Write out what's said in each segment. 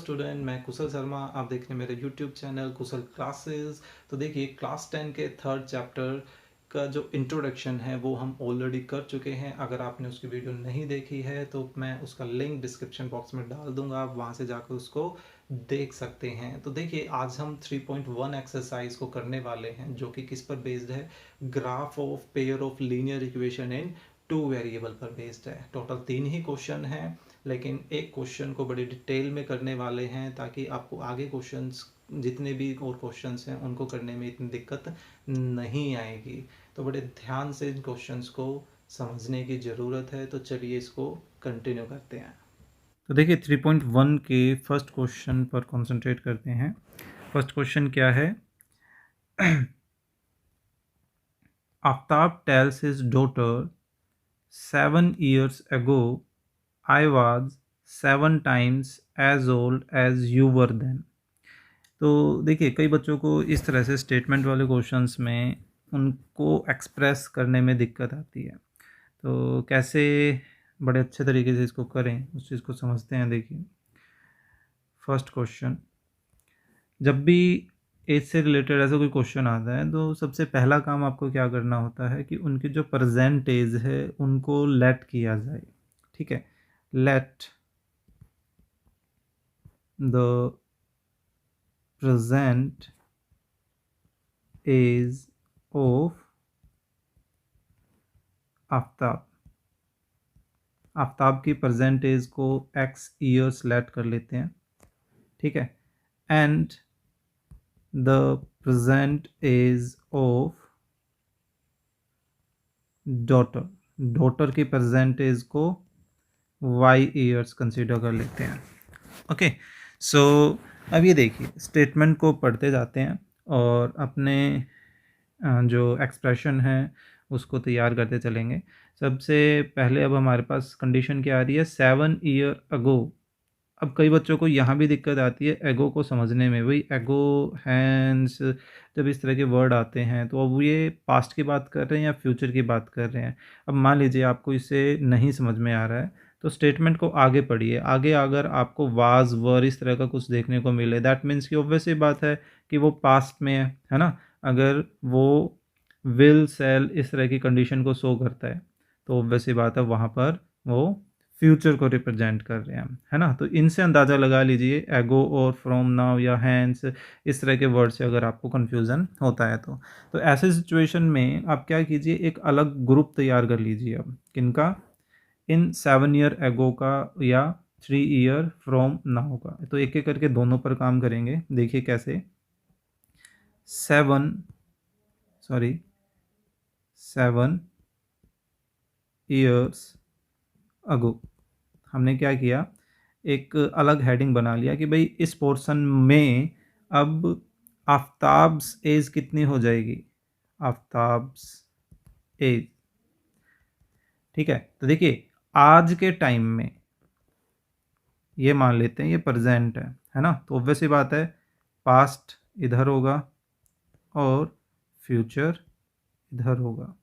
Student, मैं कुशल शर्मा। आप देख रहे हैं मेरे यूट्यूब चैनल कुशल क्लासेस। तो देखिए, क्लास 10 के थर्ड चैप्टर का जो इंट्रोडक्शन है वो हम ऑलरेडी कर चुके हैं। अगर आपने उसकी वीडियो नहीं देखी है तो मैं उसका लिंक डिस्क्रिप्शन बॉक्स में डाल दूंगा, आप वहाँ से जाकर उसको देख सकते हैं। तो देखिए, आज हम 3.1 एक्सरसाइज को करने वाले हैं, जो कि किस पर बेस्ड है? Graph of pair of linear equation in 2 variable पर बेस्ड है। टोटल 3 ही क्वेश्चन हैं, लेकिन एक क्वेश्चन को बड़ी डिटेल में करने वाले हैं ताकि आपको आगे क्वेश्चंस जितने भी और क्वेश्चंस हैं उनको करने में इतनी दिक्कत नहीं आएगी। तो बड़े ध्यान से इन क्वेश्चंस को समझने की ज़रूरत है। तो चलिए इसको कंटिन्यू करते हैं। तो देखिए, 3.1 के फर्स्ट क्वेश्चन पर कंसंट्रेट करते हैं। फर्स्ट क्वेश्चन क्या है? Aftab tales his daughter 7 years ago I was 7 times as old as you were then। तो देखिए, कई बच्चों को इस तरह से स्टेटमेंट वाले क्वेश्चंस में उनको एक्सप्रेस करने में दिक्कत आती है। तो कैसे बड़े अच्छे तरीके से इसको करें, उस चीज़ को समझते हैं। देखिए, फर्स्ट क्वेश्चन, जब भी एज से रिलेटेड ऐसा कोई क्वेश्चन आता है तो सबसे पहला काम आपको क्या करना होता है कि उनकी जो प्रेजेंट एज है उनको लेट किया जाए। ठीक है, let the present age of Aftab. Aftab की प्रेजेंट एज को x ईयर्स लेट कर लेते हैं। ठीक है, and the present age of daughter, daughter की प्रेजेंट एज को y ईयर्स कंसीडर कर लेते हैं। ओके, सो अब ये देखिए, स्टेटमेंट को पढ़ते जाते हैं और अपने जो एक्सप्रेशन है उसको तैयार करते चलेंगे। सबसे पहले अब हमारे पास कंडीशन क्या आ रही है? 7 year ago। अब कई बच्चों को यहाँ भी दिक्कत आती है एगो को समझने में। वही एगो, हैंस, जब इस तरह के वर्ड आते हैं तो अब ये पास्ट की बात कर रहे हैं या फ्यूचर की बात कर रहे हैं। अब मान लीजिए आपको इसे नहीं समझ में आ रहा है तो स्टेटमेंट को आगे पढ़िए। आगे अगर आपको वाज, वर इस तरह का कुछ देखने को मिले, दैट मीन्स कि ऑब्वियस ही बात है कि वो पास्ट में है ना। अगर वो विल, सेल इस तरह की कंडीशन को शो करता है तो ऑब्वियस ही बात है वहाँ पर वो फ्यूचर को रिप्रेजेंट कर रहे हैं, है ना। तो इनसे अंदाज़ा लगा लीजिए, एगो और फ्रॉम, नाउ या हैंस इस तरह के वर्ड से अगर आपको कन्फ्यूज़न होता है तो ऐसे सिचुएशन में आप क्या कीजिए, एक अलग ग्रुप तैयार कर लीजिए। अब किनका? इन 7 year एगो का या 3 year फ्रॉम नाउ का। तो एक एक करके दोनों पर काम करेंगे। देखिए कैसे। 7 years अगो, हमने क्या किया, एक अलग हेडिंग बना लिया कि भाई इस पोर्शन में अब आफ्ताब्स एज कितनी हो जाएगी? आफ्ताब्स एज। ठीक है, तो देखिए आज के टाइम में ये मान लेते हैं ये प्रेजेंट है ना। तो ऑब्वियस ही बात है पास्ट इधर होगा और फ्यूचर इधर होगा।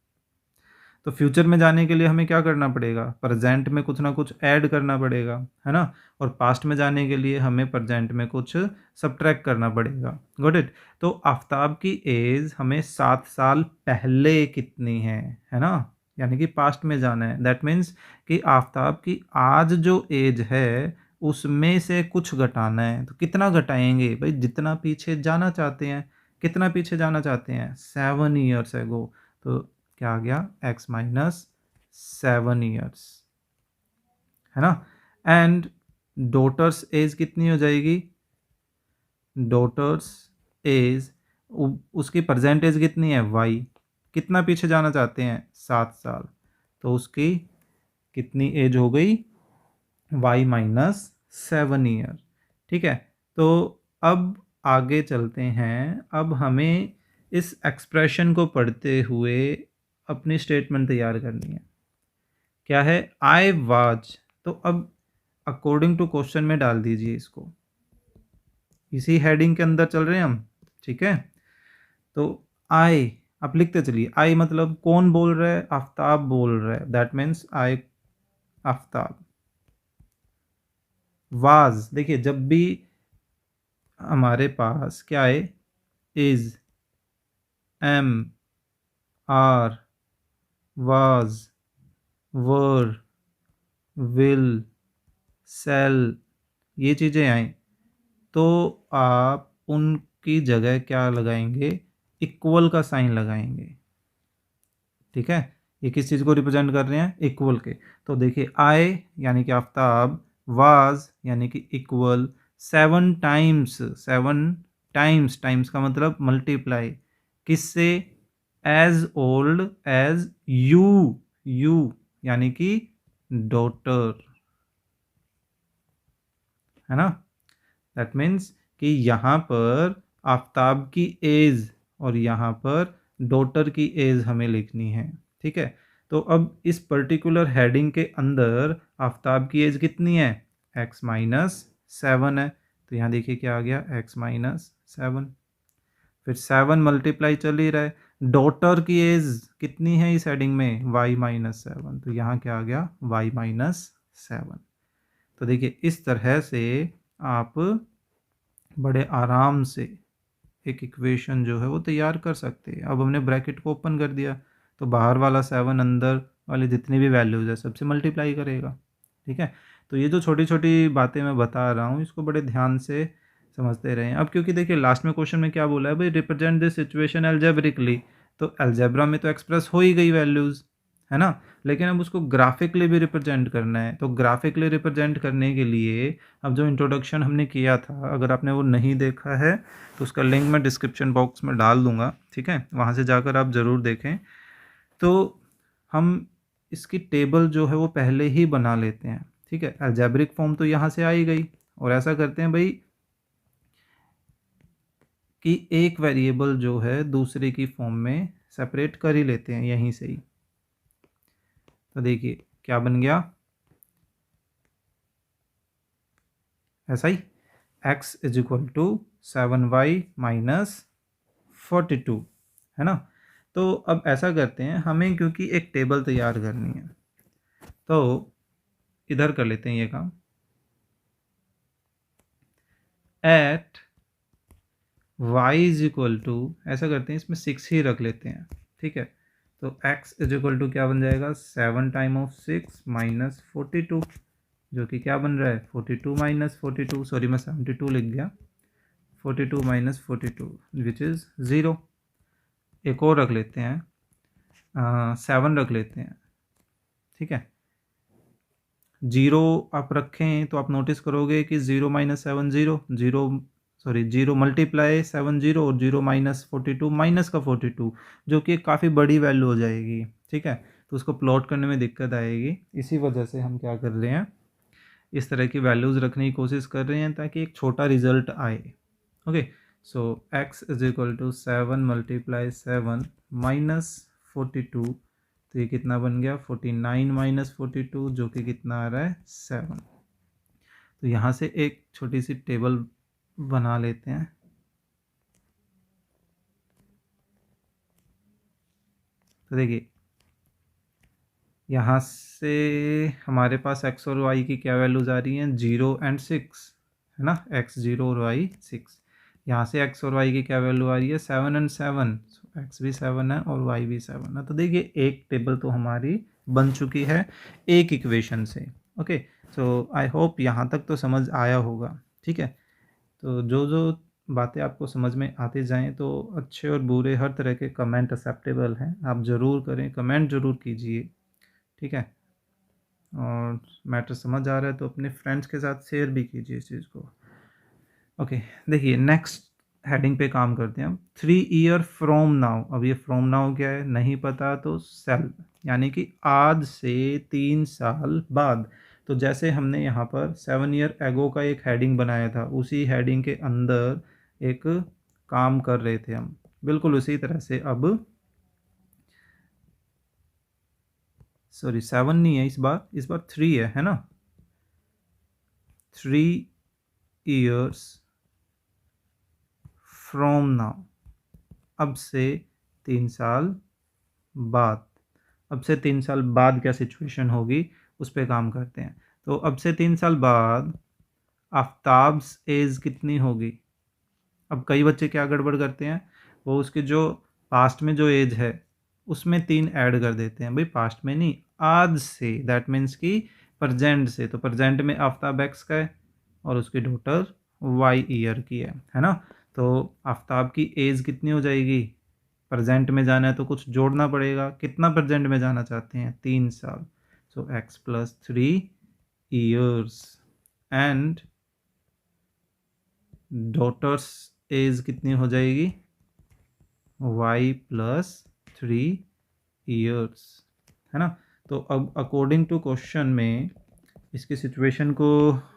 तो फ्यूचर में जाने के लिए हमें क्या करना पड़ेगा? प्रेजेंट में कुछ ना कुछ ऐड करना पड़ेगा, है ना। और पास्ट में जाने के लिए हमें प्रेजेंट में कुछ सब्ट्रैक्ट करना पड़ेगा। Got it. तो आफ्ताब की एज हमें 7 साल पहले कितनी है ना। यानी कि पास्ट में जाना है। दैट मीन्स कि आफ्ताब की आज जो एज है उसमें से कुछ घटाना है। तो कितना घटाएंगे भाई? जितना पीछे जाना चाहते हैं। कितना पीछे जाना चाहते हैं? 7 years एगो। तो क्या आ गया? x माइनस 7 years, है ना। एंड डॉटर्स एज कितनी हो जाएगी? डॉटर्स एज, उसकी प्रेजेंट एज कितनी है? y। कितना पीछे जाना चाहते हैं? 7 साल। तो उसकी कितनी एज हो गई? y minus 7 year। ठीक है, तो अब आगे चलते हैं। अब हमें इस एक्सप्रेशन को पढ़ते हुए अपनी स्टेटमेंट तैयार करनी है। क्या है? I was. तो अब अकॉर्डिंग टू क्वेश्चन में डाल दीजिए इसको। इसी हेडिंग के अंदर चल रहे हैं हम। ठीक है, तो आई आप लिखते चलिए। आई मतलब कौन बोल रहा है? आफ्ताब बोल रहा है। That means I Aftab. Was, देखिए जब भी हमारे पास क्या है, is, am, are, was, were, will, shall, ये चीज़ें आए तो आप उनकी जगह क्या लगाएंगे, इक्वल का साइन लगाएंगे। ठीक है, ये किस चीज़ को रिप्रेजेंट कर रहे हैं, इक्वल के। तो देखिए आई यानी कि आफ्ताब, वाज यानी कि इक्वल, 7 टाइम्स, 7 टाइम्स, टाइम्स का मतलब मल्टीप्लाई, किससे, as old as you, you यानी कि डॉटर, है ना। दैट मीन्स कि यहाँ पर आफ्ताब की एज और यहाँ पर डॉटर की एज हमें लिखनी है। ठीक है, तो अब इस पर्टिकुलर हेडिंग के अंदर आफ्ताब की एज कितनी है, x-7 है। तो यहाँ देखिए क्या आ गया, x-7, फिर 7 मल्टीप्लाई चल ही रहा है। डॉटर की एज कितनी है इस हेडिंग में, y-7, तो यहाँ क्या आ गया, y-7। तो देखिए इस तरह से आप बड़े आराम से एक इक्वेशन जो है वो तैयार कर सकते हैं। अब हमने ब्रैकेट को ओपन कर दिया तो बाहर वाला 7 अंदर वाले जितनी भी वैल्यूज़ है सबसे मल्टीप्लाई करेगा। ठीक है, तो ये जो छोटी छोटी बातें मैं बता रहा हूँ इसको बड़े ध्यान से समझते रहें। अब क्योंकि देखिए लास्ट में क्वेश्चन में क्या बोला है भाई, रिप्रेजेंट दिस सिचुएशन एल्जेब्रिकली, तो एल्जेब्रा में तो एक्सप्रेस हो ही गई वैल्यूज़, है ना, लेकिन अब उसको ग्राफिकली भी रिप्रेजेंट करना है। तो ग्राफिकली रिप्रेजेंट करने के लिए अब जो इंट्रोडक्शन हमने किया था, अगर आपने वो नहीं देखा है तो उसका लिंक मैं डिस्क्रिप्शन बॉक्स में डाल दूंगा। ठीक है, वहाँ से जाकर आप ज़रूर देखें। तो हम इसकी टेबल जो है वो पहले ही बना लेते हैं। ठीक है, अलजेब्रिक फॉर्म तो यहाँ से आ ही गई, और ऐसा करते हैं भाई कि एक वेरिएबल जो है दूसरे की फॉर्म में सेपरेट कर ही लेते हैं यहीं से ही। तो देखिए क्या बन गया, ऐसा ही, x is equal to 7y-42, है ना। तो अब ऐसा करते हैं, हमें क्योंकि एक टेबल तैयार करनी है तो इधर कर लेते हैं ये काम, eight y is equal to, ऐसा करते हैं इसमें 6 ही रख लेते हैं। ठीक है, तो x इज इक्वल टू क्या बन जाएगा, 7 टाइम ऑफ 6 माइनस 42, जो कि क्या बन रहा है 42 माइनस 42, सॉरी मैं 72 लिख गया, 42 माइनस 42 विच इज़ 0। एक और रख लेते हैं, 7 रख लेते हैं। ठीक है, 0 आप रखें तो आप नोटिस करोगे कि 0-7 0, 0 सॉरी 0 मल्टीप्लाई 7 0 और 0-42 माइनस का 42, जो कि काफ़ी बड़ी वैल्यू हो जाएगी। ठीक है, तो उसको प्लॉट करने में दिक्कत आएगी, इसी वजह से हम क्या कर रहे हैं, इस तरह की वैल्यूज़ रखने की कोशिश कर रहे हैं ताकि एक छोटा रिजल्ट आए। Okay, so x is equal to 7 multiply 7 minus 42, तो ये कितना बन गया 49-42, जो कि कितना आ रहा है 7। तो यहाँ से एक छोटी सी टेबल बना लेते हैं। तो देखिए यहाँ से हमारे पास x और y की क्या वैल्यूज़ आ रही हैं, 0 एंड 6, है ना, x 0 और y 6। यहाँ से x और y की क्या वैल्यू आ रही है, 7 एंड 7, x भी 7 है और y भी 7 है। तो देखिए एक टेबल तो हमारी बन चुकी है एक इक्वेशन से। ओके, सो आई होप यहाँ तक तो समझ आया होगा। ठीक है, तो जो जो बातें आपको समझ में आते जाएं तो अच्छे और बुरे हर तरह के कमेंट एक्सेप्टेबल हैं, आप ज़रूर करें, कमेंट ज़रूर कीजिए। ठीक है, और मैटर समझ आ रहा है तो अपने फ्रेंड्स के साथ शेयर भी कीजिए इस चीज़ को। ओके, देखिए नेक्स्ट हेडिंग पे काम करते हैं हम, 3 ईयर फ्रॉम नाउ। अब ये फ्रॉम नाउ क्या है नहीं पता, तो सेल यानी कि आज से 3 साल बाद। तो जैसे हमने यहाँ पर 7 ईयर एगो का एक हेडिंग बनाया था, उसी हेडिंग के अंदर एक काम कर रहे थे हम, बिल्कुल उसी तरह से अब, सॉरी 7 नहीं है इस बार 3 है ना, 3 ईयर्स फ्रॉम नाउ, अब से 3 साल बाद। अब से 3 साल बाद क्या सिचुएशन होगी उस पर काम करते हैं। तो अब से 3 साल बाद आफ्ताब्स एज कितनी होगी, अब कई बच्चे क्या गड़बड़ करते हैं, वो उसके जो पास्ट में जो एज है उसमें 3 ऐड कर देते हैं। भाई पास्ट में नहीं, आज से, दैट मीन्स कि प्रेजेंट से। तो प्रेजेंट में आफ्ताब एक्स का है और उसकी डॉटर वाई ईयर की है ना। तो आफ्ताब की एज कितनी हो जाएगी, प्रेजेंट में जाना है तो कुछ जोड़ना पड़ेगा। कितना प्रेजेंट में जाना चाहते हैं, 3 साल। So X plus 3 years and daughter's age कितनी हो जाएगी, y प्लस 3 ईयर्स, है ना। तो अब अकॉर्डिंग टू क्वेश्चन में इसकी सिचुएशन को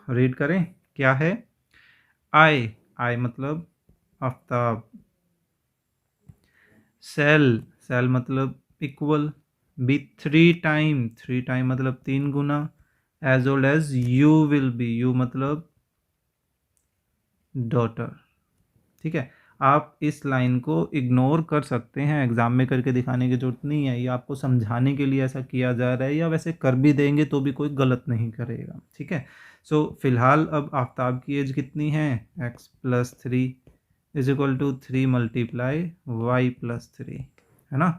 रीड करें। क्या है, आई मतलब आफ्ताब, सेल मतलब इक्वल, बी 3 टाइम मतलब 3 गुना, age old as you will be, you मतलब डॉटर। ठीक है, आप इस लाइन को इग्नोर कर सकते हैं, एग्जाम में करके दिखाने की जरूरत नहीं है, ये आपको समझाने के लिए ऐसा किया जा रहा है, या वैसे कर भी देंगे तो भी कोई गलत नहीं करेगा। ठीक है, सो फिलहाल अब आफ्ताब की एज कितनी है, x plus 3 is equal to 3 multiply y plus 3, है ना।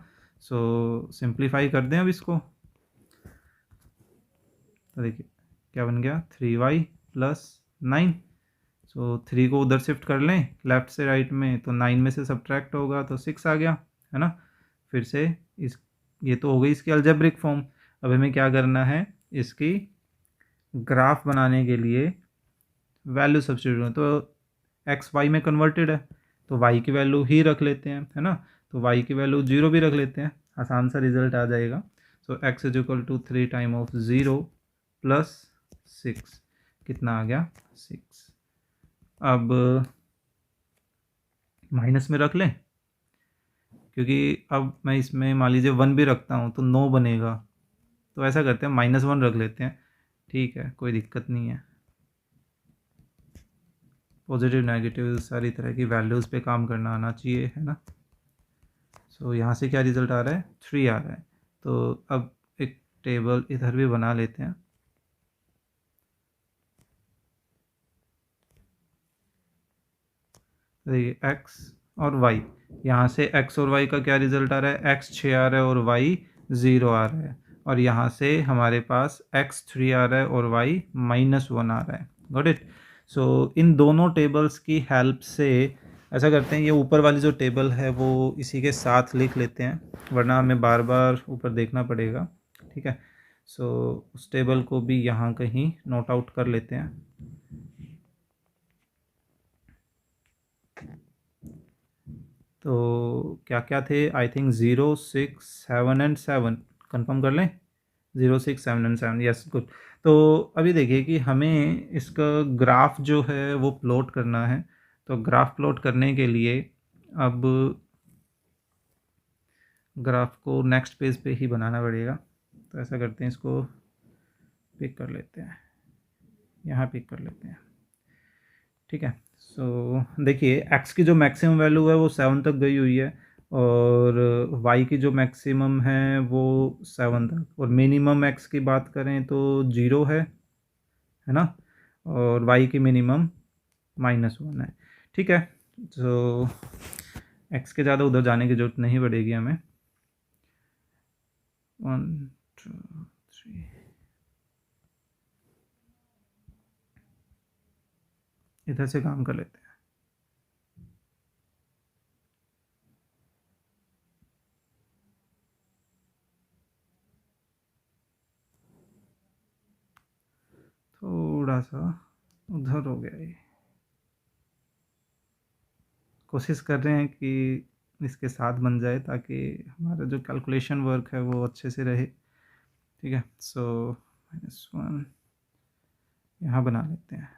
सो सिंप्लीफाई कर दें अब इसको, तो देखिए क्या बन गया, 3y प्लस 9। सो 3 को उधर शिफ्ट कर लें लेफ्ट से राइट में, तो 9 में से सब्ट्रैक्ट होगा तो 6 आ गया, है ना। फिर से इस, ये तो हो गई इसकी अलजेब्रिक फॉर्म। अब हमें क्या करना है, इसकी ग्राफ बनाने के लिए वैल्यू सब्स्टिट्यूट, तो एक्स वाई में कन्वर्टेड है तो वाई की वैल्यू ही रख लेते हैं, है ना। तो वाई की वैल्यू 0 भी रख लेते हैं, आसान सा रिजल्ट आ जाएगा। So X is equal to 3 time of 0 plus 6, कितना आ गया 6। अब माइनस में रख लें, क्योंकि अब मैं इसमें मान लीजिए 1 भी रखता हूँ तो 9 बनेगा, तो ऐसा करते हैं -1 रख लेते हैं। ठीक है, कोई दिक्कत नहीं है। पॉजिटिव नेगेटिव सारी तरह की वैल्यूज़ पे काम करना आना चाहिए, है ना। सो यहाँ से क्या रिज़ल्ट आ रहा है, 3 आ रहा है। तो अब एक टेबल इधर भी बना लेते हैं। देखिए x और y, यहाँ से x और y का क्या रिज़ल्ट आ रहा है, x 6 आ रहा है और y 0 आ रहा है, और यहाँ से हमारे पास x 3 आ रहा है और y -1 आ रहा है। Got it. सो इन दोनों टेबल्स की हेल्प से ऐसा करते हैं, ये ऊपर वाली जो टेबल है वो इसी के साथ लिख लेते हैं, वरना हमें बार बार ऊपर देखना पड़ेगा। ठीक है, सो उस टेबल को भी यहाँ कहीं नोट आउट कर लेते हैं। तो क्या क्या थे, आई थिंक 0 6 7 एंड 7, कंफर्म कर लें, 0 6 7 एंड 7, यस गुड। तो अभी देखिए कि हमें इसका ग्राफ जो है वो प्लॉट करना है। तो ग्राफ प्लॉट करने के लिए अब ग्राफ को नेक्स्ट पेज पे ही बनाना पड़ेगा। तो ऐसा करते हैं, इसको पिक कर लेते हैं, यहाँ पिक कर लेते हैं। ठीक है, सो देखिए x की जो मैक्सिमम वैल्यू है वो 7 तक गई हुई है, और y की जो मैक्सिमम है वो 7 तक, और मिनिमम x की बात करें तो 0 है ना, और y की मिनिमम -1 है। ठीक है, तो x के ज़्यादा उधर जाने की ज़रूरत नहीं पड़ेगी हमें। 1 2 3, इधर से काम कर लेते हैं। थोड़ा सा उधर हो गया ये, कोशिश कर रहे हैं कि इसके साथ बन जाए ताकि हमारा जो कैलकुलेशन वर्क है वो अच्छे से रहे। ठीक है, सो -1 यहाँ बना लेते हैं।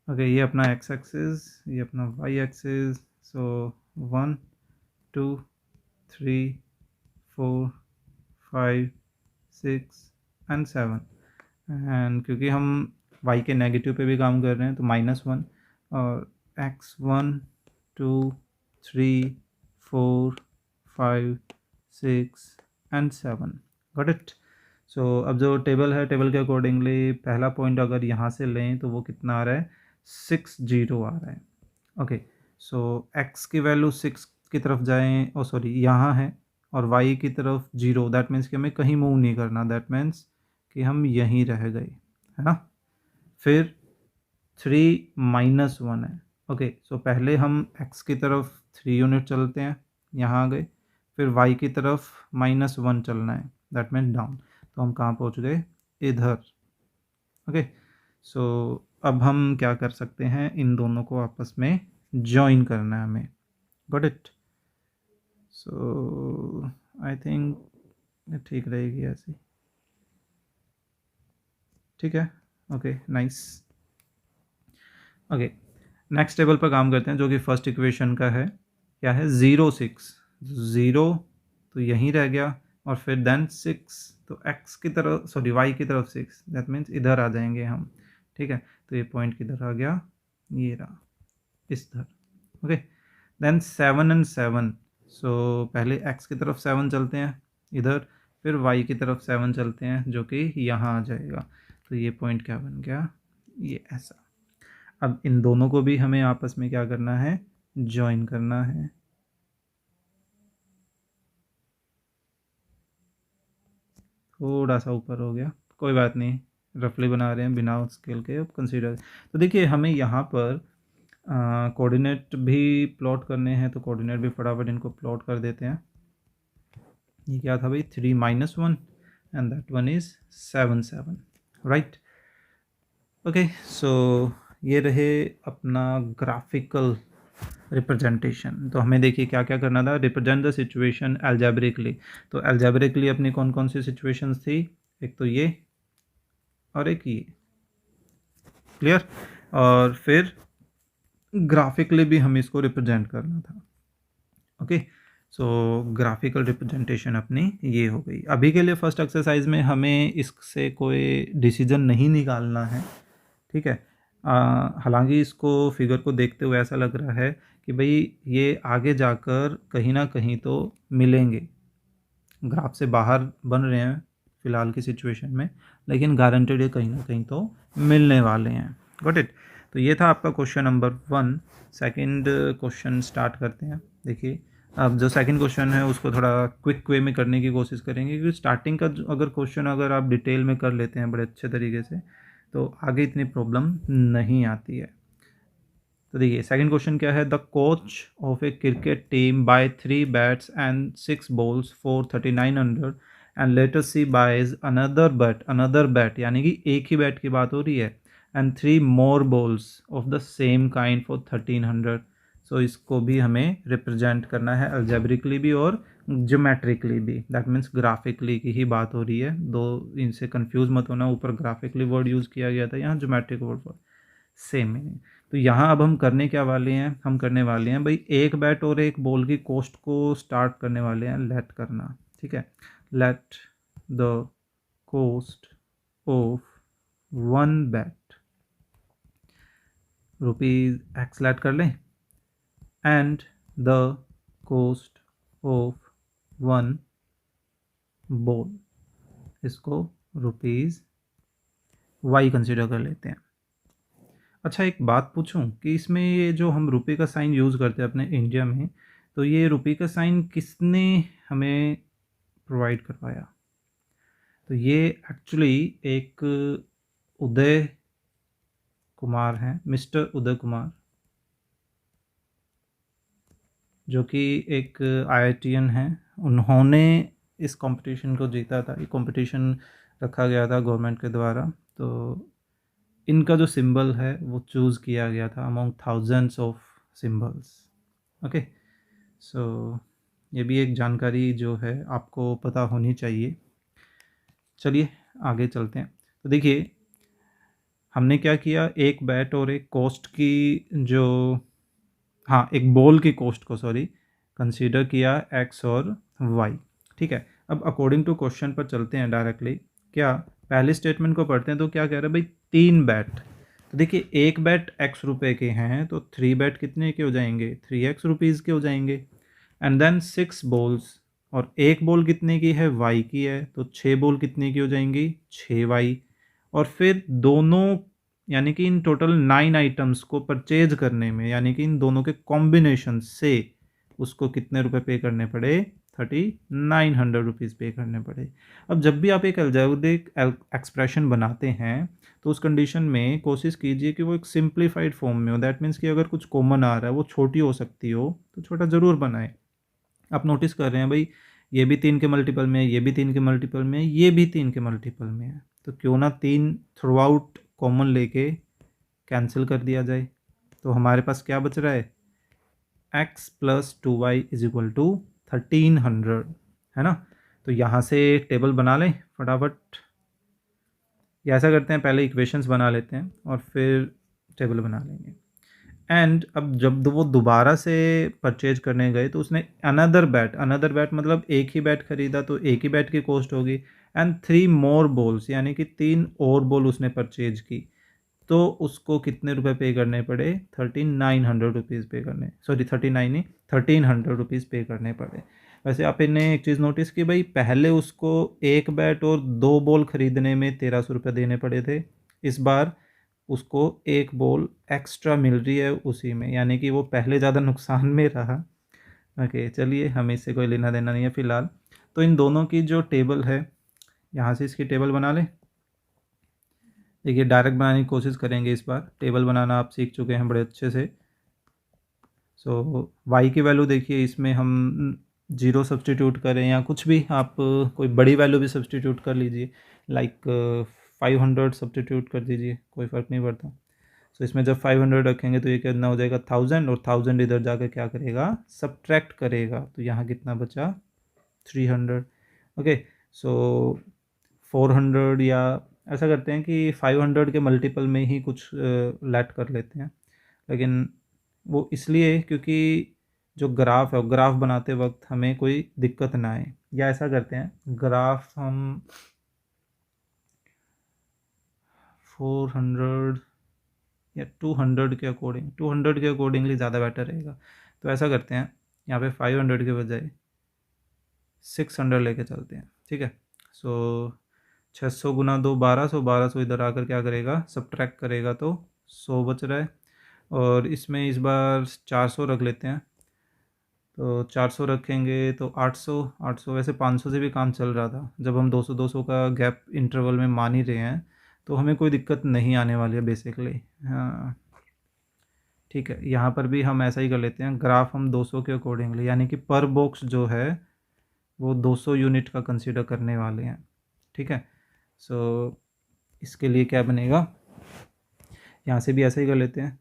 ओके, ये अपना x एक्सिस, ये अपना y axis. So 1 2 3 4 5 6 and 7, and क्योंकि हम y के नेगेटिव पे भी काम कर रहे हैं तो -1, और x 1 2 3 4 5 6 एंड 7, गॉट इट। सो अब जो टेबल है, टेबल के अकॉर्डिंगली पहला पॉइंट अगर यहाँ से लें तो वो कितना आ रहा है, 60 आ रहा है। ओके, सो एक्स की वैल्यू 6 की तरफ जाएं, ओ सॉरी यहाँ है, और वाई की तरफ 0, दैट मीन्स कि हमें कहीं मूव नहीं करना, दैट मीन्स कि हम यहीं रह गए, है ना। फिर 3 - 1 है। ओके, सो पहले हम x की तरफ 3 यूनिट चलते हैं, यहाँ आ गए, फिर y की तरफ -1 चलना है, दैट मीन्स डाउन, तो हम कहाँ पहुँच गए, इधर। ओके, सो अब हम क्या कर सकते हैं, इन दोनों को आपस में जॉइन करना है हमें, got it. So I think ठीक रहेगी ऐसी, ठीक है। Okay, nice. Okay, next table पर काम करते हैं जो कि फर्स्ट इक्वेशन का है, क्या है, 0 6, 0 तो यहीं रह गया, और फिर देन 6 तो x की तरफ, सॉरी y की तरफ 6, दैट मीन्स इधर आ जाएंगे हम, ठीक है। तो ये पॉइंट किधर आ गया, ये रहा, इस तरह। ओके, देन 7 और 7, सो पहले x की तरफ 7 चलते हैं इधर, फिर y की तरफ 7 चलते हैं जो कि यहाँ आ जाएगा, तो ये पॉइंट क्या बन गया, ये ऐसा। अब इन दोनों को भी हमें आपस में क्या करना है, ज्वाइन करना है। थोड़ा सा ऊपर हो गया, कोई बात नहीं, रफली बना रहे हैं बिना स्केल के, अब कंसीडर। तो देखिए हमें यहाँ पर कोऑर्डिनेट भी प्लॉट करने हैं, तो कोऑर्डिनेट भी फटाफट इनको प्लॉट कर देते हैं। ये क्या था भाई, 3 - 1 and that one is 7 7, right. Okay, so ये रहे अपना ग्राफिकल रिप्रेजेंटेशन। तो हमें देखिए क्या क्या करना था, रिप्रेजेंट द सिचुएशन एल्जेब्रिकली। तो एल्जेब्रिकली अपनी कौन कौन सी सिचुएशंस थी, एक तो ये और एक ये, क्लियर। और फिर ग्राफिकली भी हमें इसको रिप्रेजेंट करना था। ओके, सो ग्राफिकल रिप्रेजेंटेशन अपनी ये हो गई। अभी के लिए फर्स्ट एक्सरसाइज में हमें इससे कोई डिसीजन नहीं निकालना है, ठीक है। हालांकि इसको फिगर को देखते हुए ऐसा लग रहा है कि भाई ये आगे जाकर कहीं ना कहीं तो मिलेंगे, ग्राफ से बाहर बन रहे हैं फ़िलहाल की सिचुएशन में, लेकिन गारंटेड है कहीं ना कहीं तो मिलने वाले हैं, गॉट इट। तो ये था आपका question number 1। Second question start करते हैं। देखिए अब जो सेकंड क्वेश्चन है उसको थोड़ा क्विक वे में करने की कोशिश करेंगे, क्योंकि स्टार्टिंग का अगर क्वेश्चन अगर आप डिटेल में कर लेते हैं बड़े अच्छे तरीके से, तो आगे इतनी प्रॉब्लम नहीं आती है। तो देखिए सेकंड क्वेश्चन क्या है, the coach of a cricket team buy 3 bats and 6 balls for 3900 and later she buys another bat, यानी कि एक ही बैट की बात हो रही है, and 3 more balls of the same kind for 1300। सो इसको भी हमें रिप्रेजेंट करना है अल्जेब्रिकली भी और ज्योमेट्रिकली भी, दैट मीन्स ग्राफिकली की ही बात हो रही है, दो इनसे कंफ्यूज मत होना, ऊपर ग्राफिकली वर्ड यूज़ किया गया था, यहाँ ज्योमेट्रिक वर्ड सेम मीनिंग। तो यहाँ अब हम करने क्या वाले हैं, हम करने वाले हैं भाई एक बैट और एक बॉल की कॉस्ट को स्टार्ट करने वाले हैं लेट करना, ठीक है। Let the cost of 1 bat rupees x let कर लें, and the cost of 1 ball, इसको रुपीज वाई कंसिडर कर लेते हैं। अच्छा एक बात पूछूं कि इसमें ये जो हम रुपये का साइन यूज़ करते हैं अपने इंडिया में, तो ये रुपये का साइन किसने हमें प्रोवाइड करवाया, तो ये एक्चुअली एक उदय कुमार हैं, मिस्टर उदय कुमार, जो कि एक IITian हैं। उन्होंने इस कंपटीशन को जीता था, ये कंपटीशन रखा गया था गवर्नमेंट के द्वारा, तो इनका जो सिंबल है वो चूज़ किया गया था among thousands of symbols. Okay, so ये भी एक जानकारी जो है आपको पता होनी चाहिए। चलिए आगे चलते हैं। तो देखिए हमने क्या किया, एक बैट और एक कॉस्ट की जो, हाँ एक बॉल की कॉस्ट को सॉरी कंसीडर किया एक्स और वाई, ठीक है। अब अकॉर्डिंग टू क्वेश्चन पर चलते हैं डायरेक्टली। क्या पहले स्टेटमेंट को पढ़ते हैं, तो क्या कह रहा है भाई 3 बैट, तो देखिए एक बैट x रुपए के हैं, तो 3 बैट कितने के हो जाएंगे, 3x रुपीज़ के हो जाएंगे, एंड देन 6 बॉल्स और एक बॉल कितने की है, वाई की है, तो 6 बॉल कितने की हो जाएंगी, 6 वाई। और फिर दोनों यानी कि इन टोटल 9 आइटम्स को परचेज करने में, यानी कि इन दोनों के कॉम्बिनेशन से उसको कितने रुपए पे करने पड़े, 3900 रुपीज़ पे करने पड़े। अब जब भी आप एक अलजेब्रिक एक्सप्रेशन बनाते हैं तो उस कंडीशन में कोशिश कीजिए कि वो एक सिंप्लीफाइड फॉर्म में हो। दैट मीन्स कि अगर कुछ कॉमन आ रहा है वो छोटी हो सकती हो तो छोटा ज़रूर बनाए। आप नोटिस कर रहे हैं भाई, ये भी 3 के मल्टीपल में है, ये भी 3 के मल्टीपल में है, ये भी 3 के मल्टीपल में है, तो क्यों ना 3 थ्रू आउट कॉमन लेके कैंसिल कर दिया जाए। तो हमारे पास क्या बच रहा है, x प्लस 2y इज इक्वल टू 1300, है ना। तो यहाँ से टेबल बना लें फटाफट, या ऐसा करते हैं पहले इक्वेशंस बना लेते हैं और फिर टेबल बना लेंगे। एंड अब जब वो दोबारा से परचेज करने गए तो उसने अनदर बैट मतलब एक ही बैट खरीदा तो एक ही बैट की कॉस्ट होगी, एंड 3 मोर बॉल्स यानी कि 3 और बॉल उसने परचेज की, तो उसको कितने रुपए पे करने पड़े, 3900 रुपीज़ पे करने, सॉरी 39 नहीं 1300 रुपीज़ पे करने पड़े। वैसे आप इन्हें एक चीज़ नोटिस की भाई, पहले उसको एक बैट और 2 बॉल खरीदने में 1300 रुपये देने पड़े थे, इस बार उसको एक बॉल एक्स्ट्रा मिल रही है उसी में, यानी कि वो पहले ज़्यादा नुकसान में रहा। ओके चलिए, हमें इससे कोई लेना देना नहीं है फ़िलहाल। तो इन दोनों की जो टेबल है, यहाँ से इसकी टेबल बना लें। देखिए डायरेक्ट बनाने की कोशिश करेंगे, इस बार टेबल बनाना आप सीख चुके हैं बड़े अच्छे से। सो वाई की वैल्यू देखिए, इसमें हम 0 सब्सटीट्यूट करें या कुछ भी, आप कोई बड़ी वैल्यू भी सब्सटीट्यूट कर लीजिए, लाइक 500 सब्सटीट्यूट कर दीजिए, कोई फ़र्क नहीं पड़ता। सो इसमें जब 500 रखेंगे तो ये कितना हो जाएगा, 1000, और 1000 इधर जाकर क्या करेगा, सब्ट्रैक्ट करेगा, तो यहाँ कितना बचा, 300। ओके, सो 400, या ऐसा करते हैं कि 500 के मल्टीपल में ही कुछ लेट कर लेते हैं, लेकिन वो इसलिए क्योंकि जो ग्राफ है, ग्राफ बनाते वक्त हमें कोई दिक्कत ना आए। या ऐसा करते हैं, ग्राफ हम 400 या 200 के अकॉर्डिंगली ज़्यादा बेटर रहेगा। तो ऐसा करते हैं, यहाँ पे 500 के बजाय 600 लेके चलते हैं, ठीक है। सो 600 गुना 2 1200, 1200 इधर आकर क्या करेगा, सब्ट्रैक्ट करेगा, तो 100 बच रहा है। और इसमें इस बार 400 रख लेते हैं, तो 400 रखेंगे तो 800, 800 वैसे 500 से भी काम चल रहा था, जब हम 200 200 का गैप इंटरवल में मान ही रहे हैं तो हमें कोई दिक्कत नहीं आने वाली है बेसिकली। हाँ ठीक है, यहाँ पर भी हम ऐसा ही कर लेते हैं, ग्राफ हम 200 के अकॉर्डिंगली, यानी कि पर बॉक्स जो है वो 200 यूनिट का कंसीडर करने वाले हैं, ठीक है। सो इसके लिए क्या बनेगा, यहाँ से भी ऐसा ही कर लेते हैं,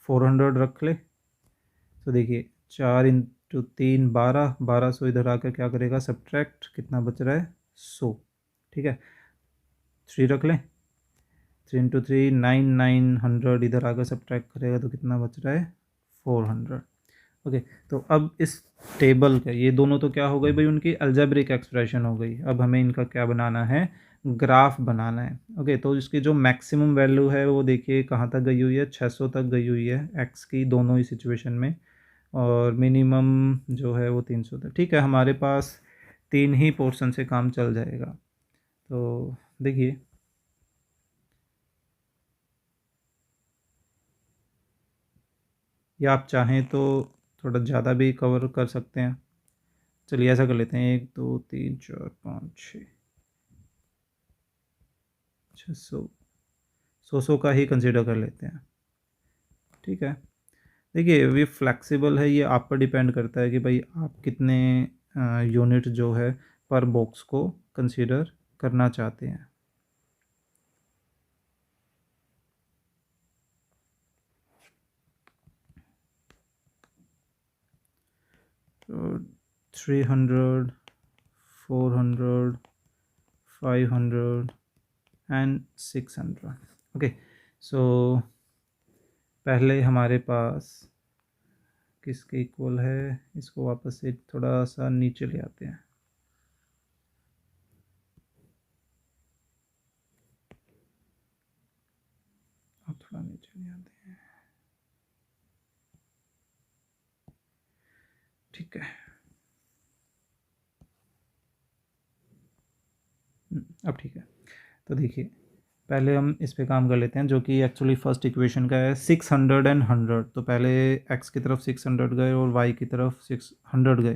400 रख ले, तो देखिए 4 × 3 12, 1200 इधर आकर क्या करेगा, सब्ट्रैक्ट, कितना बच रहा है, 100, ठीक है। 3 रख लें, 3 × 3 9, 900 इधर आकर सब्ट्रैक्ट करेगा तो कितना बच रहा है, 400। ओके, तो अब इस टेबल का ये दोनों तो क्या हो गई भाई, उनकी अलजेब्रिक एक्सप्रेशन हो गई। अब हमें इनका क्या बनाना है, ग्राफ बनाना है। ओके, तो इसकी जो मैक्सिमम वैल्यू है वो देखिए कहाँ तक गई हुई है, 600 तक गई हुई है एक्स की, दोनों ही सिचुएशन में, और मिनिमम जो है वो 300 तक, ठीक है। हमारे पास 3 ही पोर्शन से काम चल जाएगा। तो देखिए या आप चाहें तो थोड़ा ज़्यादा भी कवर कर सकते हैं। चलिए ऐसा कर लेते हैं, 1 2 3 4 5 6 600, 100 का ही कंसिडर कर लेते हैं, ठीक है। देखिए ये फ्लेक्सिबल है, ये आप पर डिपेंड करता है कि भाई आप कितने यूनिट जो है पर बॉक्स को कंसिडर करना चाहते हैं। तो 300, 400, 500 एंड 600। ओके, सो पहले हमारे पास किसके इक्वल है, इसको वापस से थोड़ा सा नीचे ले आते हैं, अब थोड़ा नीचे ले आते हैं, ठीक है। अब ठीक है, तो देखिए पहले हम इस पे काम कर लेते हैं, जो कि एक्चुअली फर्स्ट इक्वेशन का है 600 एंड 100। तो पहले x की तरफ 600 गए और y की तरफ 600 गए,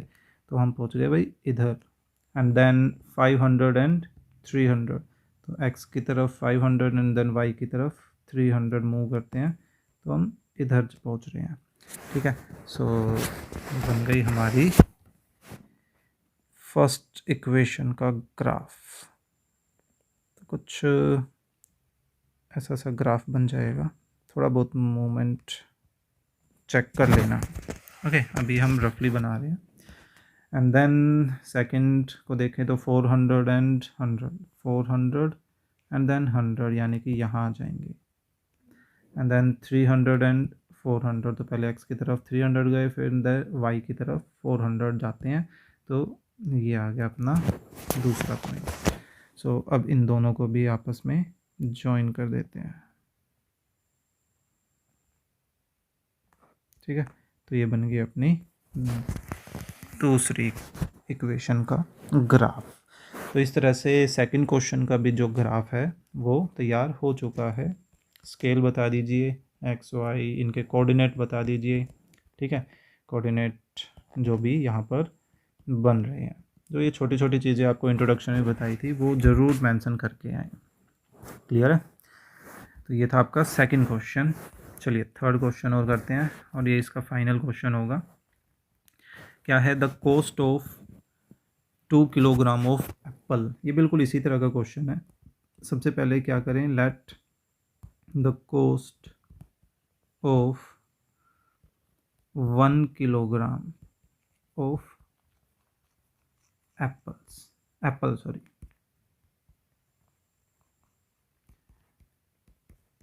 तो हम पहुंच गए भाई इधर। एंड देन 500 एंड 300, तो x की तरफ 500 एंड देन y की तरफ 300 मूव करते हैं, तो हम इधर पहुंच रहे हैं। ठीक है, सो बन गई हमारी फर्स्ट इक्वेशन का ग्राफ। तो कुछ ऐसा सा ग्राफ बन जाएगा, थोड़ा बहुत मूवमेंट चेक कर लेना। ओके, अभी हम रफली बना रहे हैं। एंड देन सेकंड को देखें तो 400 एंड 100, 400 एंड देन 100 यानी कि यहाँ आ जाएंगे। एंड देन 300 एंड 400, तो पहले x की तरफ 300 गए, फिर y की तरफ 400 जाते हैं, तो ये आ गया अपना दूसरा पॉइंट। सो अब इन दोनों को भी आपस में ज्वाइन कर देते हैं। ठीक है, तो ये बन गई अपनी दूसरी इक्वेशन का ग्राफ। तो इस तरह से सेकंड क्वेश्चन का भी जो ग्राफ है वो तैयार हो चुका है। स्केल बता दीजिए, एक्स वाई इनके कोऑर्डिनेट बता दीजिए। ठीक है, कोऑर्डिनेट जो भी यहाँ पर बन रहे हैं, जो ये छोटी छोटी चीज़ें आपको इंट्रोडक्शन में बताई थी वो ज़रूर मेंशन करके आए। क्लियर है? तो ये था आपका सेकंड क्वेश्चन। चलिए थर्ड क्वेश्चन और करते हैं, और ये इसका फाइनल क्वेश्चन होगा। क्या है? The cost of 2 kilogram of Apple. ये बिल्कुल इसी तरह का क्वेश्चन है। सबसे पहले क्या करें, late the cost of 1 kilogram of Apple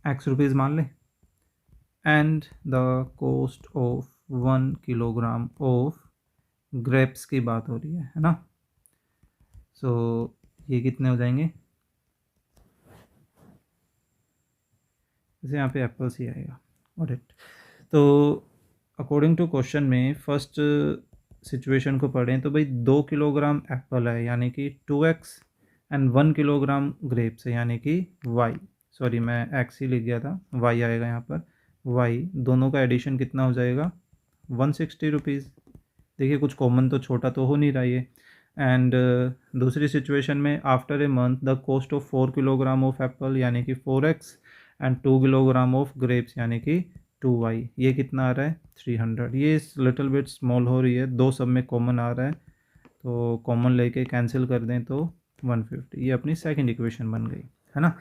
x rupees मान लें, and the cost of 1 kilogram of grapes की बात हो रही है ना। सो ये कितने हो जाएंगे? जैसे यहाँ पे एप्पल्स ही आएगा। ऑलराइट, तो अकॉर्डिंग टू क्वेश्चन में फर्स्ट सिचुएशन को पढ़ें तो भाई 2 किलोग्राम एप्पल है यानी कि 2x, एंड 1 किलोग्राम ग्रेप्स है यानी कि y। सॉरी मैं x ही लिख गया था, y आएगा यहाँ पर। y दोनों का एडिशन कितना हो जाएगा? 160 रुपीज़। देखिए कुछ कॉमन तो छोटा तो हो नहीं रहा ये। एंड दूसरी सिचुएशन में after a month the cost of 4 kilogram of Apple यानी कि 4x, and 2 kilogram of grapes यानी कि 2y। ये कितना आ रहा है? 300। ये लिटिल बिट स्मॉल हो रही है, दो सब में कॉमन आ रहा है, तो कॉमन लेके कैंसिल कर दें तो 150। ये अपनी सेकंड इक्वेशन बन गई है ना।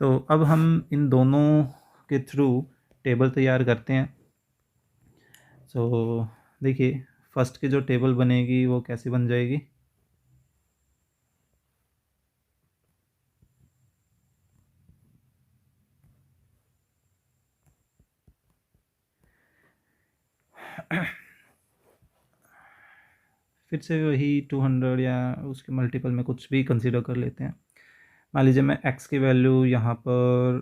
तो अब हम इन दोनों के थ्रू टेबल तैयार करते हैं। सो देखिए फर्स्ट की जो टेबल बनेगी वो कैसे बन जाएगी? फिर से वही 200 या उसके मल्टीपल में कुछ भी कंसीडर कर लेते हैं। मान लीजिए मैं x की वैल्यू यहाँ पर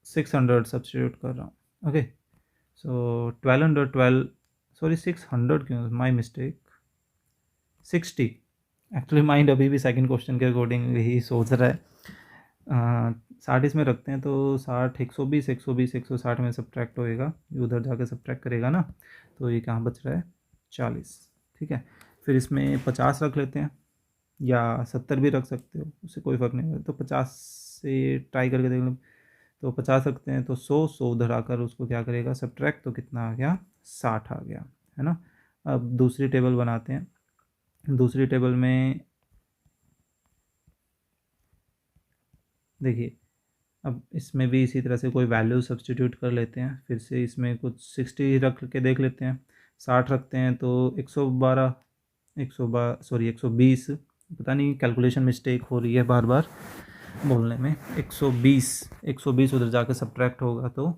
600 सब्स्टिट्यूट कर रहा हूँ। ओके, सो 1212, सॉरी 600 क्यों, माय मिस्टेक, 60। एक्चुअली माइंड अभी भी सेकंड क्वेश्चन के अकॉर्डिंग ही सोच रहा है। 60 इसमें रखते हैं तो 60, 120, 120, 160 में सब्ट्रैक्ट होएगा, उधर जाके सब्ट्रैक्ट करेगा ना, तो ये कहाँ बच रहा है? 40। ठीक है, फिर इसमें 50 रख लेते हैं, या 70 भी रख सकते हो, उससे कोई फ़र्क नहीं पड़ता। तो 50 से ट्राई करके देख लो, तो 50 रखते हैं तो 100 उधर आकर उसको क्या करेगा? सब्ट्रैक्ट, तो कितना आ गया? 60 आ गया, है ना। अब दूसरी टेबल बनाते हैं। दूसरी टेबल में देखिए, अब इसमें भी इसी तरह से कोई वैल्यू सब्स्टिट्यूट कर लेते हैं। फिर से इसमें कुछ 60 रख के देख लेते हैं। 60 रखते हैं तो 112, 120, पता नहीं कैलकुलेशन मिस्टेक हो रही है बार बार बोलने में। 120 उधर जाकर सब्ट्रैक्ट होगा तो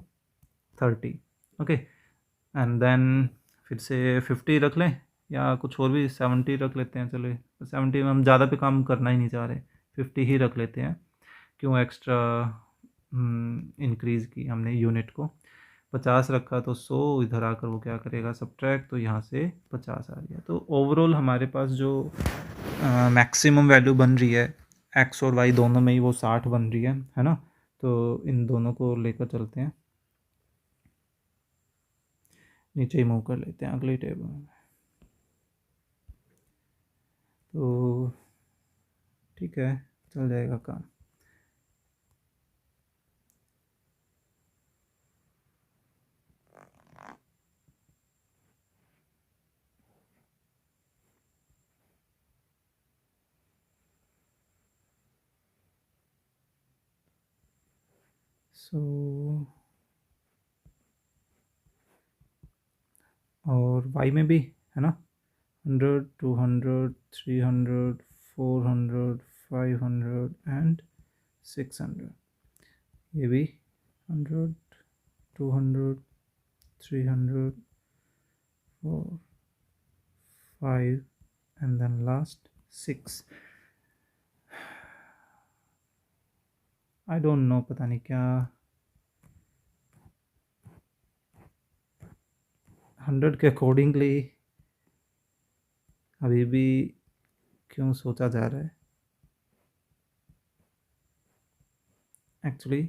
30। ओके, एंड देन फिर से 50 रख लें, या कुछ और भी 70 रख लेते हैं। चलो 70 में हम ज़्यादा पे काम करना ही नहीं चाह रहे, 50 ही रख लेते हैं। क्यों एक्स्ट्रा इंक्रीज़ की हमने यूनिट को। 50 रखा तो 100 इधर आकर वो क्या करेगा? सब्ट्रैक्ट, तो यहाँ से 50 आ गया। तो ओवरऑल हमारे पास जो मैक्सिमम वैल्यू बन रही है एक्स और वाई दोनों में ही, वो 60 बन रही है ना। तो इन दोनों को लेकर चलते हैं, नीचे ही मूव कर लेते हैं अगली टेबल में। तो ठीक है, चल जाएगा काम। सो और वाई में भी है ना, 100, 200, 300, 400, 500 एंड 600। ये भी 100, 200, 300, 4, 5 and then last 6। I don't know, पता नहीं क्या 100 के अकॉर्डिंगली अभी भी क्यों सोचा जा रहा है। एक्चुअली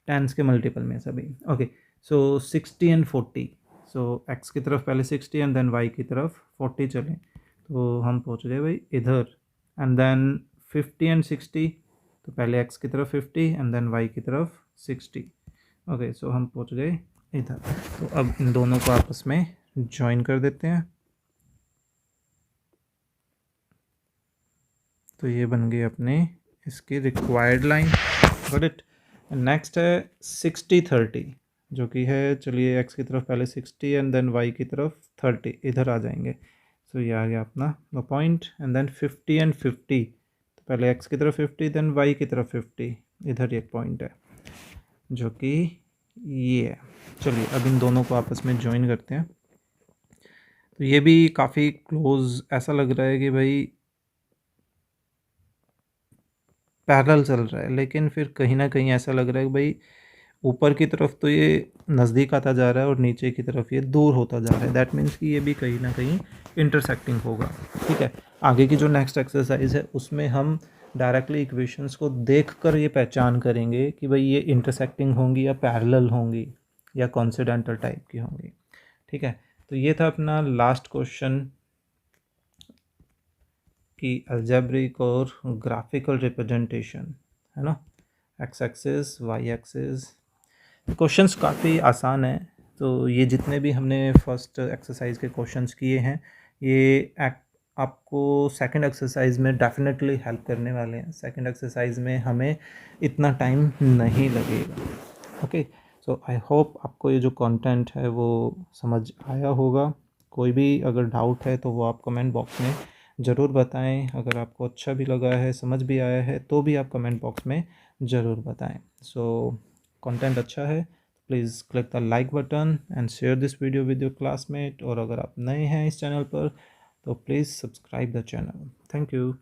टेंस के मल्टीपल में सभी। Okay, so 60 and 40, so x की तरफ पहले 60 एंड देन वाई की तरफ 40 चलें, तो हम पहुंच गए भाई इधर। एंड देन 50 एंड 60, तो पहले एक्स की तरफ 50 एंड देन वाई की तरफ 60। ओके, सो हम पहुंच गए इधर। तो अब इन दोनों को आपस में ज्वाइन कर देते हैं। तो ये बन गई अपने इसकी required line. Got it. Next है 60-30, जो कि है, चलिए एक्स की तरफ पहले 60 एंड देन वाई की तरफ 30, इधर आ जाएंगे। सो ये आ गया अपना the point. And then 50 and 50, तो पहले एक्स की तरफ 50 देन वाई की तरफ 50, इधर एक पॉइंट है जो कि ये है। चलिए अब इन दोनों को आपस में ज्वाइन करते हैं। तो ये भी काफ़ी क्लोज ऐसा लग रहा है कि भाई पैरेलल चल रहा है, लेकिन फिर कहीं ना कहीं ऐसा लग रहा है कि भाई ऊपर की तरफ तो ये नज़दीक आता जा रहा है और नीचे की तरफ ये दूर होता जा रहा है। दैट मीन्स कि ये भी कहीं ना कहीं इंटरसेक्टिंग होगा। ठीक है, आगे की जो नेक्स्ट एक्सरसाइज है उसमें हम डायरेक्टली इक्वेशंस को देखकर ये पहचान करेंगे कि भाई ये इंटरसेक्टिंग होंगी या पैरेलल होंगी या कॉन्सिडेंटल टाइप की होंगी। ठीक है, तो ये था अपना लास्ट क्वेश्चन की अलजेब्रिक और ग्राफिकल रिप्रेजेंटेशन, है ना, x axis y axis. Questions काफ़ी आसान है। तो ये जितने भी हमने फर्स्ट एक्सरसाइज के क्वेश्चंस किए हैं, ये आपको सेकंड एक्सरसाइज में डेफिनेटली हेल्प करने वाले हैं। सेकंड एक्सरसाइज में हमें इतना टाइम नहीं लगेगा। ओके, सो आई होप आपको ये जो कंटेंट है वो समझ आया होगा। कोई भी अगर डाउट है तो वो आप कमेंट बॉक्स में ज़रूर बताएं। अगर आपको अच्छा भी लगा है, समझ भी आया है, तो भी आप कमेंट बॉक्स में ज़रूर बताएं। सो कंटेंट अच्छा है, please click the like button and share this video with your classmate. और अगर आप नए हैं इस चैनल पर तो please subscribe the channel. Thank you.